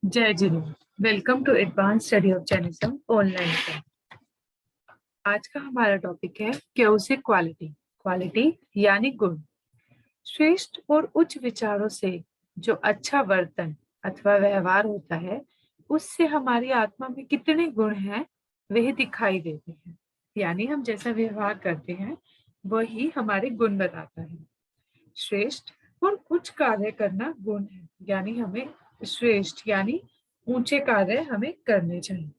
जय जिनेन्द्र। Welcome to advance study of Jainism online. आज का हमारा टॉपिक है क्योसिक क्वालिटी। क्वालिटी यानी गुण। श्रेष्ठ और उच्च विचारों से जो अच्छा वर्तन अथवा व्यवहार होता है, उससे हमारी आत्मा में कितने गुण हैं वह दिखाई देते हैं। यानी हम जैसा व्यवहार करते हैं वही हमारे गुण बताता है। श्रेष्ठ और उच्च कार्य करना गुण है, यानी हमें श्रेष्ठ यानी ऊंचे कार्य हमें करने चाहिए।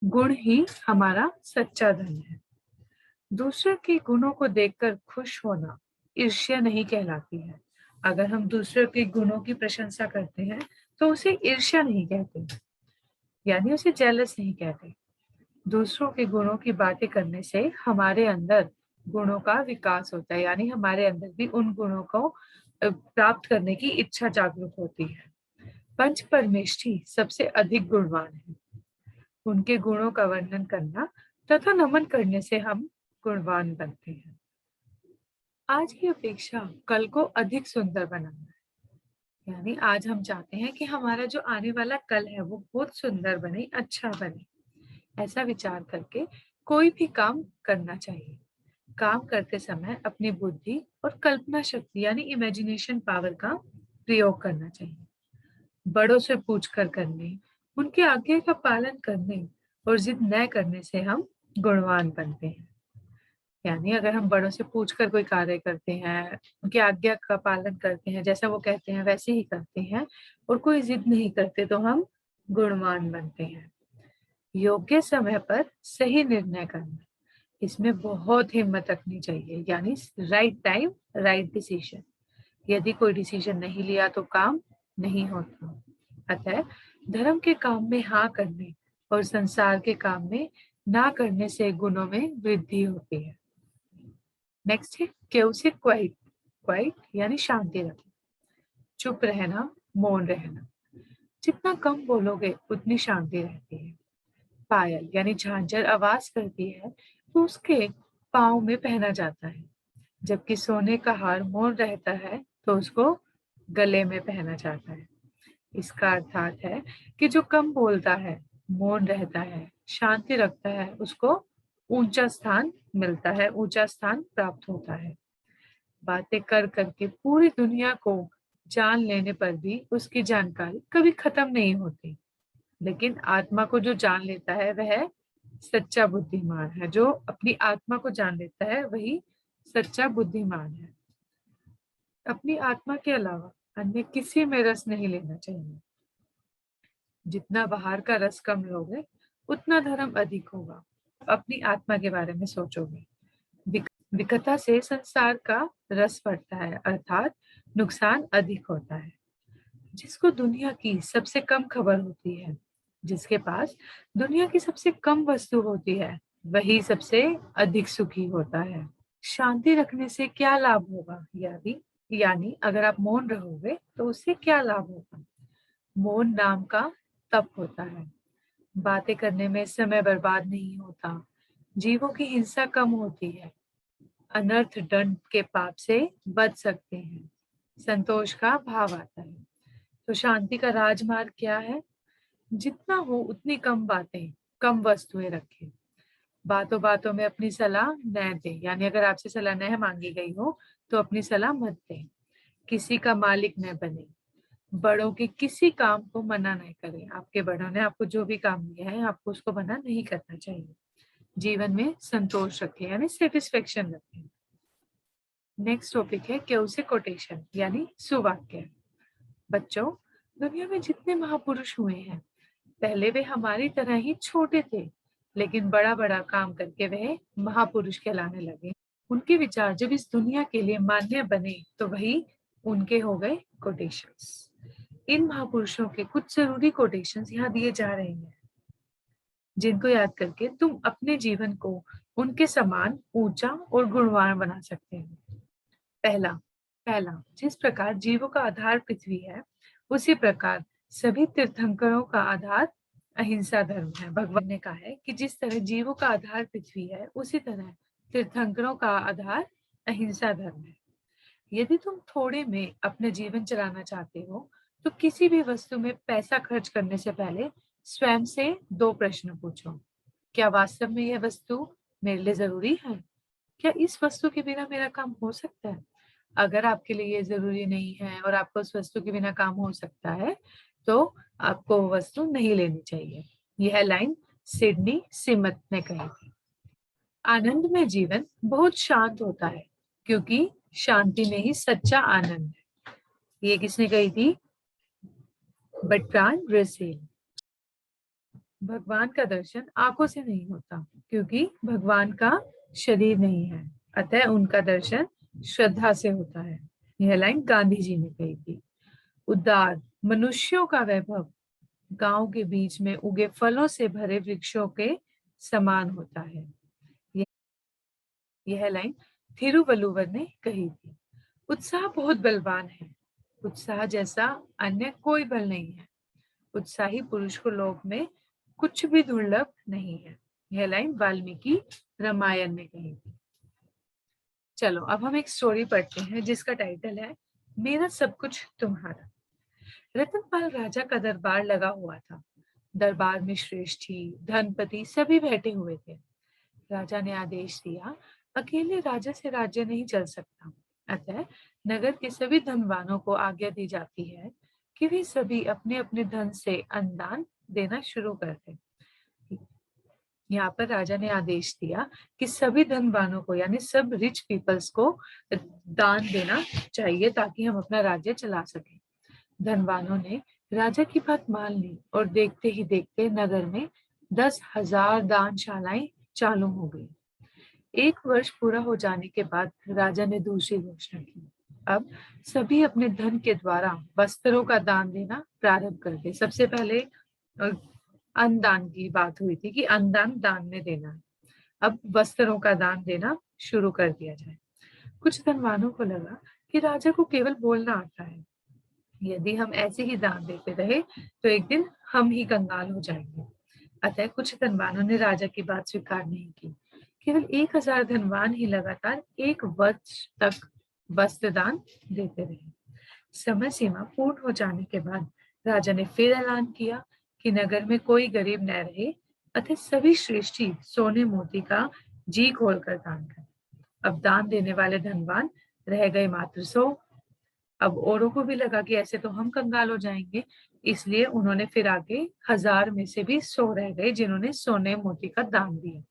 गुण ही हमारा सच्चा धन है। दूसरे के गुणों को देखकर खुश होना ईर्ष्या नहीं कहलाती है। अगर हम दूसरे के गुणों की प्रशंसा करते हैं तो उसे ईर्ष्या नहीं कहते, यानी उसे जेलस नहीं कहते। दूसरों के गुणों की बातें करने से हमारे अंदर गुणों का विकास होता है, यानी हमारे अंदर भी उन गुणों को प्राप्त करने की इच्छा जागरूक होती है। पंच परमेष्ठी सबसे अधिक गुणवान है। उनके गुणों का वर्णन करना तथा नमन करने से हम गुणवान बनते हैं। आज की अपेक्षा कल को अधिक सुंदर बनाना है, यानी आज हम चाहते हैं कि हमारा जो आने वाला कल है वो बहुत सुंदर बने, अच्छा बने। ऐसा विचार करके कोई भी काम करना चाहिए। काम करते समय अपनी बुद्धि और कल्पना शक्ति यानी इमेजिनेशन पावर का प्रयोग करना चाहिए। बड़ों से पूछकर करने, उनके आज्ञा का पालन करने और जिद न करने से हम गुणवान बनते हैं। यानी अगर हम बड़ों से पूछकर कोई कार्य करते हैं, उनकी आज्ञा का पालन करते हैं, जैसा वो कहते हैं वैसे ही करते हैं और कोई जिद नहीं करते, तो हम गुणवान बनते हैं। योग्य समय पर सही निर्णय करना, इसमें बहुत हिम्मत रखनी चाहिए, यानी राइट टाइम राइट डिसीजन। यदि कोई डिसीजन नहीं लिया तो काम नहीं होता। अतः धर्म के काम में हाँ करने और संसार के काम में ना करने से गुणों में वृद्धि होती है। नेक्स्ट है क्योसिक क्वाइट। क्वाइट यानी शांति रखना, चुप रहना, मौन रहना। जितना कम बोलोगे उतनी शांति रहती है। पायल यानी झांझर आवाज करती है तो उसके पाँव में पहना जाता है, जबकि सोने का हार मौन रहता है तो उसको गले में पहना जाता है। इसका अर्थात है कि जो कम बोलता है, मौन रहता है, शांति रखता है, उसको ऊंचा स्थान मिलता है, ऊंचा स्थान प्राप्त होता है। बातें कर करके पूरी दुनिया को जान लेने पर भी उसकी जानकारी कभी खत्म नहीं होती, लेकिन आत्मा को जो जान लेता है वह सच्चा बुद्धिमान है। जो अपनी आत्मा को जान लेता है वही सच्चा बुद्धिमान है। अपनी आत्मा के अलावा अन्य किसी में रस नहीं लेना चाहिए। जितना बाहर का रस कम लोगे उतना धर्म अधिक होगा। अपनी आत्मा के बारे में सोचोगे। विकथा से संसार का रस बढ़ता है, अर्थात नुकसान अधिक होता है। जिसको दुनिया की सबसे कम खबर होती है, जिसके पास दुनिया की सबसे कम वस्तु होती है, वही सबसे अधिक सुखी होता है। शांति रखने से क्या लाभ होगा? यानी अगर आप मौन रहोगे तो उससे क्या लाभ होगा? मौन नाम का तप होता है। बातें करने में समय बर्बाद नहीं होता। जीवों की हिंसा कम होती है। अनर्थ दंड के पाप से बच सकते हैं। संतोष का भाव आता है। तो शांति का राजमार्ग क्या है? जितना हो उतनी कम बातें, कम वस्तुएं रखें। बातों बातों में अपनी सलाह न दें, यानी अगर आपसे सलाह न मांगी गई हो तो अपनी सलाह मत दें। किसी का मालिक न बने। बड़ों के किसी काम को मना नहीं करें। आपके बड़ों ने आपको जो भी काम दिया है आपको उसको मना नहीं करना चाहिए। जीवन में संतोष रखें, यानी सेटिस्फेक्शन रखें। नेक्स्ट टॉपिक है क्योसिक कोटेशन यानी सुवाक्य। बच्चों, दुनिया में जितने महापुरुष हुए हैं, पहले वे हमारी तरह ही छोटे थे, लेकिन बड़ा बड़ा काम करके वह महापुरुष कहलाने लगे। उनके विचार जब इस दुनिया के लिए मान्य बने तो वही उनके हो गए कोटेशंस। इन महापुरुषों के कुछ जरूरी कोटेशंस यहाँ दिए जा रहे हैं, जिनको याद करके तुम अपने जीवन को उनके समान ऊंचा और गुणवान बना सकते हो। पहला पहला जिस प्रकार जीवों का आधार पृथ्वी है, उसी प्रकार सभी तीर्थंकरों का आधार अहिंसा धर्म है। भगवान ने कहा है कि जिस तरह जीवों का आधार पृथ्वी है, उसी तरह तीर्थंकरों का आधार अहिंसा धर्म है। यदि तुम थोड़े में अपना जीवन चलाना चाहते हो तो किसी भी वस्तु में पैसा खर्च करने से पहले स्वयं से 2 प्रश्न पूछो। क्या वास्तव में यह वस्तु मेरे लिए ज़रूरी है? क्या इस वस्तु के बिना मेरा काम हो सकता है? अगर आपके लिए ये ज़रूरी नहीं है और आपको उस वस्तु के बिना काम हो सकता है, तो आपको वो वस्तु नहीं लेनी चाहिए। यह लाइन सिडनी सिमथ ने कही थी। आनंद में जीवन बहुत शांत होता है, क्योंकि शांति में ही सच्चा आनंद है। ये किसने कही थी? Bertrand Russell. भगवान का दर्शन आंखों से नहीं होता, क्योंकि भगवान का शरीर नहीं है, अतः उनका दर्शन श्रद्धा से होता है। यह लाइन गांधी जी ने कही थी। उदार मनुष्यों का वैभव गांव के बीच में उगे फलों से भरे वृक्षों के समान होता है। यह लाइन थिरुवल्लुवर ने कही थी। उत्साह बहुत बलवान है, उत्साह जैसा अन्य कोई बल नहीं है। उत्साही पुरुष को लोक में कुछ भी दुर्लभ नहीं है। यह लाइन वाल्मीकि रामायण में कही थी। चलो अब हम एक स्टोरी पढ़ते हैं जिसका टाइटल है मेरा सब कुछ तुम्हारा। रतनपाल राजा का दरबार लगा हुआ था। दरबार में श्रेष्ठी, धनपति सभी बैठे हुए थे। राजा ने आदेश दिया, अकेले राजा से राज्य नहीं चल सकता, अतः नगर के सभी धनवानों को आज्ञा दी जाती है कि वे सभी अपने अपने धन से अनुदान देना शुरू कर दें। यहाँ पर राजा ने आदेश दिया कि सभी धनवानों को यानी सब रिच पीपल्स को दान देना चाहिए ताकि हम अपना राज्य चला सकें। धनवानों ने राजा की बात मान ली और देखते ही देखते नगर में 10,000 दानशालाएं चालू हो गई। 1 वर्ष पूरा हो जाने के बाद राजा ने दूसरी घोषणा की, अब सभी अपने धन के द्वारा वस्त्रों का दान देना प्रारंभ कर दे। सबसे पहले अन्नदान की बात हुई थी कि अन्नदान दान में देना है, अब वस्त्रों का दान देना शुरू कर दिया जाए। कुछ धनवानों को लगा कि राजा को केवल बोलना आता है, यदि हम ऐसे ही दान देते रहे तो एक दिन हम ही कंगाल हो जाएंगे। अतः कुछ धनवानों ने राजा की बात स्वीकार नहीं की। केवल 1,000 धनवान ही लगातार 1 वर्ष तक वस्त्र दान देते रहे। समय सीमा पूर्ण हो जाने के बाद राजा ने फिर ऐलान किया कि नगर में कोई गरीब न रहे, अतः सभी श्रेष्ठी सोने मोती का जी खोलकर दान करें। अब दान देने वाले धनवान रह गए मात्र 100। अब औरों को भी लगा कि ऐसे तो हम कंगाल हो जाएंगे, इसलिए उन्होंने फिर आगे 1,000 में से भी 100 रह गए जिन्होंने सोने मोती का दान दिया।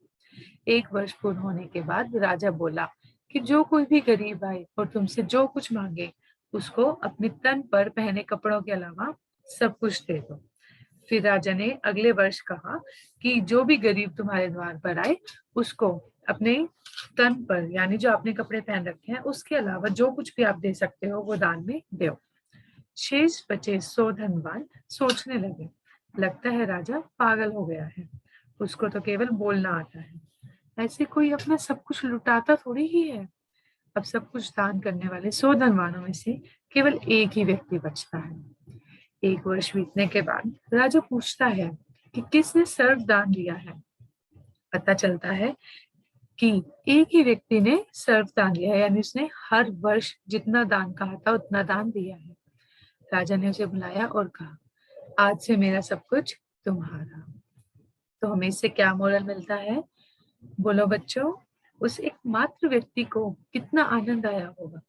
1 वर्ष पूर्ण होने के बाद राजा बोला कि जो कोई भी गरीब आए और तुमसे जो कुछ मांगे उसको अपने तन पर पहने कपड़ों के अलावा सब कुछ दे दो। फिर राजा ने अगले वर्ष कहा कि जो भी गरीब तुम्हारे द्वार पर आए उसको अपने तन पर यानी जो आपने कपड़े पहन रखे हैं उसके अलावा जो कुछ भी आप दे सकते हो वो दान में दो। शेष बचे 100 धनवान सोचने लगे, लगता है राजा पागल हो गया है, उसको तो केवल बोलना आता है, ऐसे कोई अपना सब कुछ लुटाता थोड़ी ही है। अब सब कुछ दान करने वाले 100 धनवानों में से केवल एक ही व्यक्ति बचता है। 1 वर्ष बीतने के बाद राजा पूछता है कि किसने सर्व दान दिया है। पता चलता है कि एक ही व्यक्ति ने सर्व दान दिया है, यानी उसने हर वर्ष जितना दान कहा था उतना दान दिया है। राजा ने उसे बुलाया और कहा, आज से मेरा सब कुछ तुम्हारा। तो हमें इससे क्या मोरल मिलता है? बोलो बच्चों, उस एकमात्र व्यक्ति को कितना आनंद आया होगा।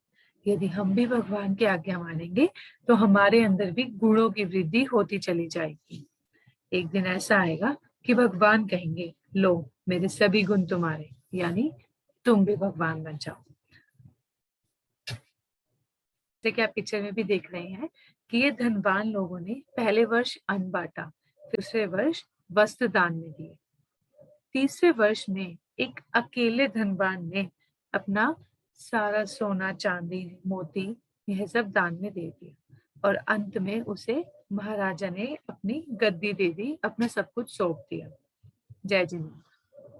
यदि हम भी भगवान की आज्ञा मानेंगे तो हमारे अंदर भी गुणों की वृद्धि होती चली जाएगी। एक दिन ऐसा आएगा कि भगवान कहेंगे, लो मेरे सभी गुण तुम्हारे, यानी तुम भी भगवान बन जाओ। जैसे कि आप पिक्चर में भी देख रहे हैं कि ये धनवान लोगों ने पहले वर्ष अन्न बांटा, दूसरे वर्ष वस्त्र दान में दिए, तीसरे वर्ष में एक अकेले धनवान ने अपना सारा सोना चांदी मोती यह सब दान में दे दिया और अंत में उसे महाराजा ने अपनी गद्दी दे दी, अपना सब कुछ सौंप दिया। जय जिनेन्द्र।